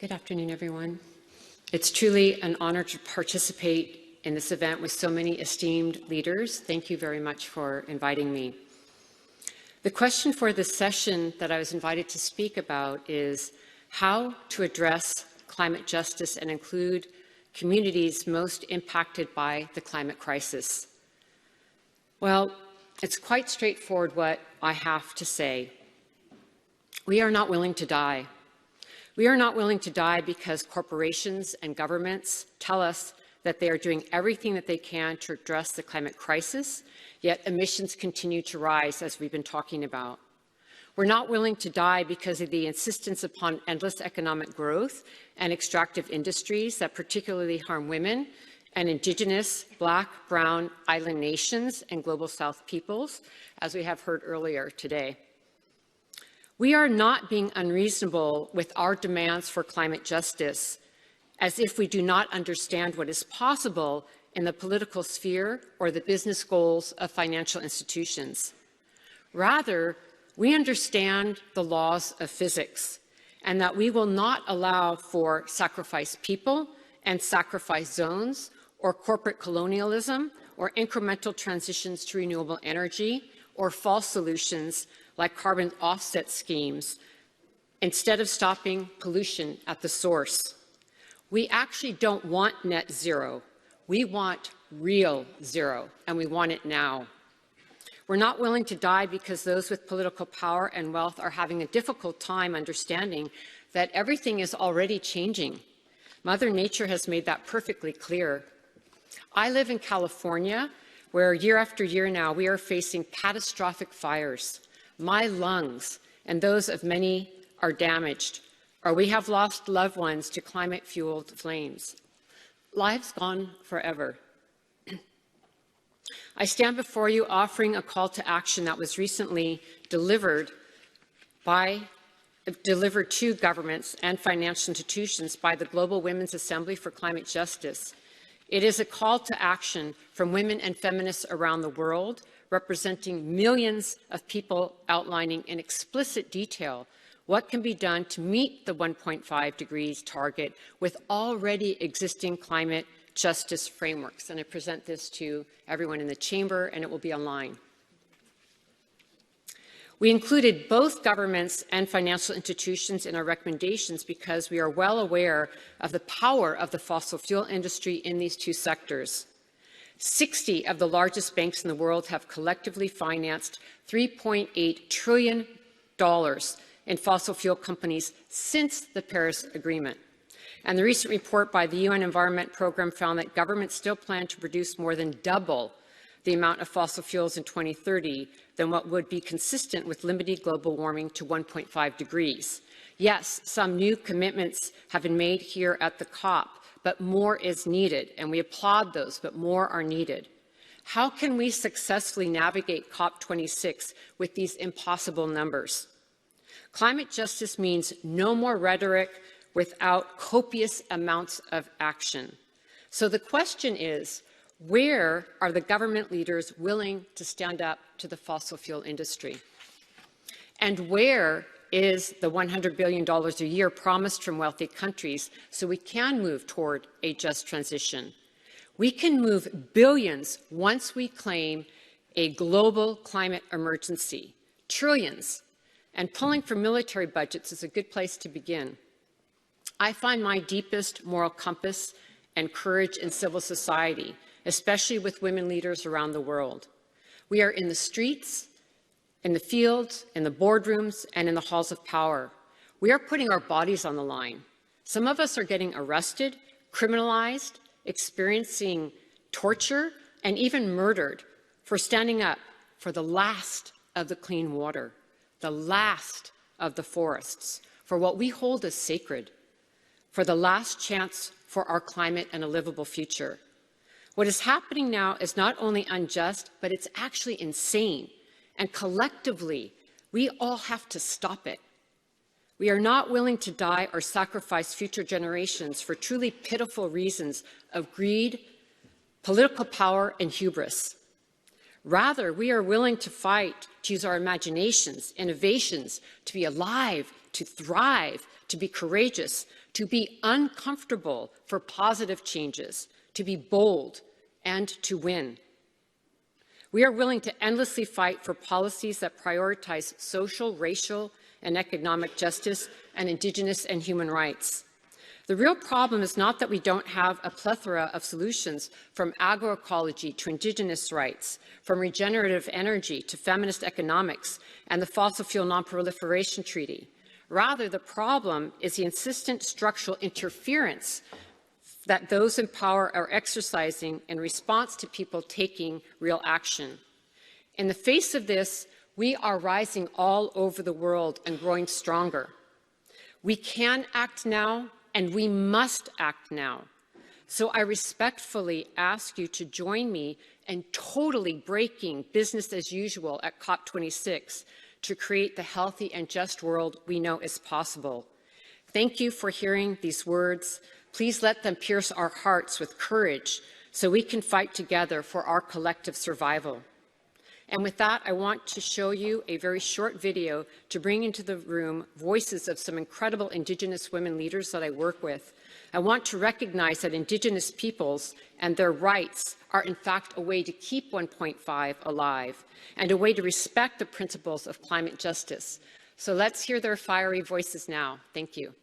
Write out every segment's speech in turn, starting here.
Good afternoon, everyone. It's truly an honor to participate in this event with so many esteemed leaders. Thank you very much for inviting me. The question for this session that I was invited to speak about is how to address climate justice and include communities most impacted by the climate crisis. Well, it's quite straightforward what I have to say. We are not willing to die. We are not willing to die because corporations and governments tell us that they are doing everything that they can to address the climate crisis, yet emissions continue to rise, as we've been talking about. We're not willing to die because of the insistence upon endless economic growth and extractive industries that particularly harm women and Indigenous, Black, Brown, island nations, and Global South peoples, as we have heard earlier today. We are not being unreasonable with our demands for climate justice, as if we do not understand what is possible in the political sphere or the business goals of financial institutions. Rather, we understand the laws of physics and that we will not allow for sacrificed people and sacrifice zones or corporate colonialism or incremental transitions to renewable energy or false solutions like carbon offset schemes, instead of stopping pollution at the source. We actually don't want net zero. We want real zero, and we want it now. We're not willing to die because those with political power and wealth are having a difficult time understanding that everything is already changing. Mother Nature has made that perfectly clear. I live in California, where year after year now we are facing catastrophic fires. My lungs and those of many are damaged, or we have lost loved ones to climate-fueled flames. Lives gone forever. I stand before you offering a call to action that was recently delivered to governments and financial institutions by the Global Women's Assembly for Climate Justice. It is a call to action from women and feminists around the world, representing millions of people, outlining in explicit detail what can be done to meet the 1.5 degrees target with already existing climate justice frameworks. And I present this to everyone in the chamber, and it will be online. We included both governments and financial institutions in our recommendations because we are well aware of the power of the fossil fuel industry in these two sectors. 60 of the largest banks in the world have collectively financed $3.8 trillion in fossil fuel companies since the Paris Agreement. And the recent report by the UN Environment Programme found that governments still plan to produce more than double the amount of fossil fuels in 2030 than what would be consistent with limiting global warming to 1.5 degrees. Yes, some new commitments have been made here at the COP, but more is needed, and we applaud those, but more are needed. How can we successfully navigate COP26 with these impossible numbers? Climate justice means no more rhetoric without copious amounts of action. So the question is, where are the government leaders willing to stand up to the fossil fuel industry? And where is the $100 billion a year promised from wealthy countries so we can move toward a just transition? We can move billions once we claim a global climate emergency, trillions, and pulling from military budgets is a good place to begin. I find my deepest moral compass and courage in civil society, especially with women leaders around the world. We are in the streets, in the fields, in the boardrooms, and in the halls of power. We are putting our bodies on the line. Some of us are getting arrested, criminalized, experiencing torture, and even murdered for standing up for the last of the clean water, the last of the forests, for what we hold as sacred, for the last chance for our climate and a livable future. What is happening now is not only unjust, but it's actually insane. And collectively, we all have to stop it. We are not willing to die or sacrifice future generations for truly pitiful reasons of greed, political power, and hubris. Rather, we are willing to fight, to use our imaginations, innovations, to be alive, to thrive, to be courageous, to be uncomfortable for positive changes, to be bold, and to win. We are willing to endlessly fight for policies that prioritize social, racial, and economic justice and Indigenous and human rights. The real problem is not that we don't have a plethora of solutions, from agroecology to Indigenous rights, from regenerative energy to feminist economics and the Fossil Fuel Non-Proliferation Treaty. Rather, the problem is the insistent structural interference that those in power are exercising in response to people taking real action. In the face of this, we are rising all over the world and growing stronger. We can act now, and we must act now. So I respectfully ask you to join me in totally breaking business as usual at COP26 to create the healthy and just world we know is possible. Thank you for hearing these words. Please let them pierce our hearts with courage so we can fight together for our collective survival. And with that, I want to show you a very short video to bring into the room voices of some incredible Indigenous women leaders that I work with. I want to recognize that Indigenous peoples and their rights are in fact a way to keep 1.5 alive and a way to respect the principles of climate justice. So let's hear their fiery voices now. Thank you.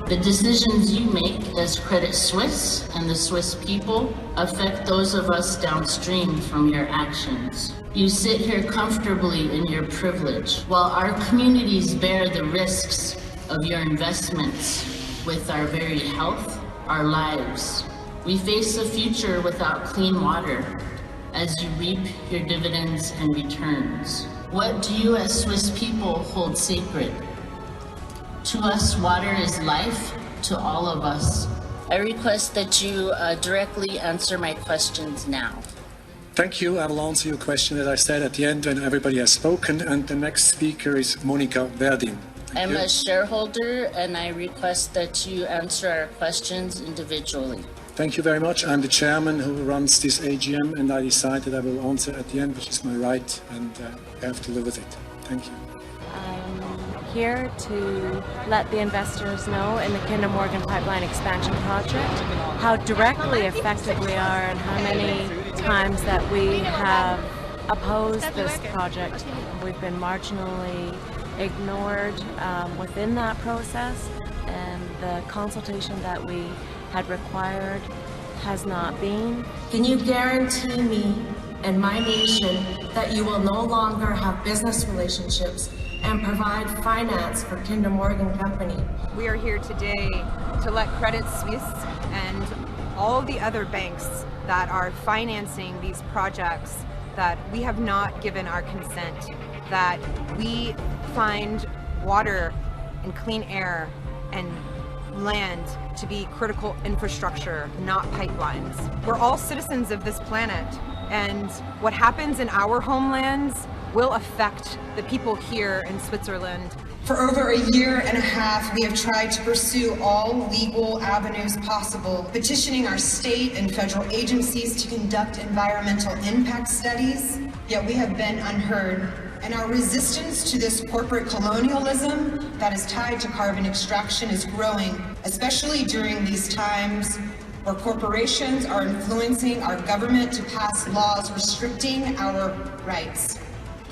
The decisions you make as Credit Suisse and the Swiss people affect those of us downstream from your actions. You sit here comfortably in your privilege, while our communities bear the risks of your investments with our very health, our lives. We face a future without clean water as you reap your dividends and returns. What do you as Swiss people hold sacred? To us, water is life, to all of us. I request that you directly answer my questions now. Thank you. I will answer your question, as I said, at the end when everybody has spoken. And the next speaker is Monica Verdin. I'm a shareholder, and I request that you answer our questions individually. Thank you very much. I'm the chairman who runs this AGM, and I decide that I will answer at the end, which is my right, and I have to live with it. Thank you. Here to let the investors know in the Kinder Morgan Pipeline Expansion Project how directly affected we are and how many times that we have opposed this project. We've been marginally ignored within that process, and the consultation that we had required has not been. Can you guarantee me and my nation that you will no longer have business relationships and provide finance for Kinder Morgan Company? We are here today to let Credit Suisse and all of the other banks that are financing these projects that we have not given our consent, that we find water and clean air and land to be critical infrastructure, not pipelines. We're all citizens of this planet, and what happens in our homelands will affect the people here in Switzerland. For over a year and a half, we have tried to pursue all legal avenues possible, petitioning our state and federal agencies to conduct environmental impact studies, yet we have been unheard. And our resistance to this corporate colonialism that is tied to carbon extraction is growing, especially during these times where corporations are influencing our government to pass laws restricting our rights.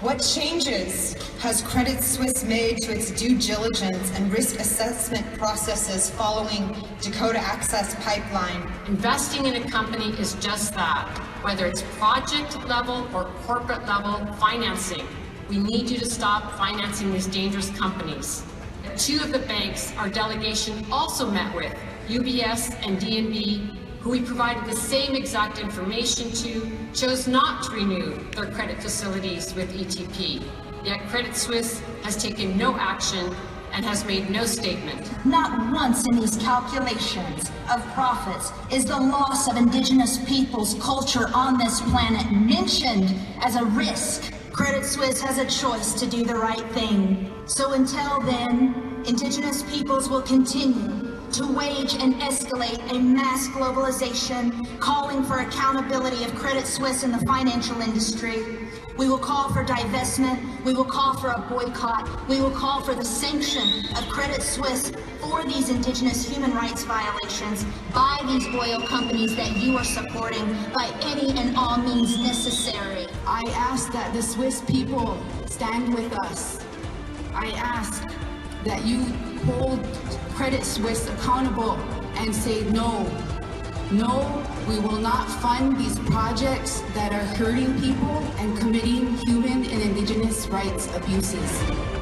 What changes has Credit Suisse made to its due diligence and risk assessment processes following Dakota Access Pipeline? Investing in a company is just that, whether it's project level or corporate level financing. We need you to stop financing these dangerous companies. Two of the banks our delegation also met with, UBS and DNB, who we provided the same exact information to, chose not to renew their credit facilities with ETP. Yet Credit Suisse has taken no action and has made no statement. Not once in these calculations of profits is the loss of Indigenous peoples' culture on this planet mentioned as a risk. Credit Suisse has a choice to do the right thing. So until then, Indigenous peoples will continue to wage and escalate a mass globalization, calling for accountability of Credit Suisse in the financial industry. We will call for divestment. We will call for a boycott. We will call for the sanction of Credit Suisse for these indigenous human rights violations by these oil companies that you are supporting by any and all means necessary. I ask that the Swiss people stand with us. I ask that you hold Credit Suisse accountable and say no. No, we will not fund these projects that are hurting people and committing human and indigenous rights abuses.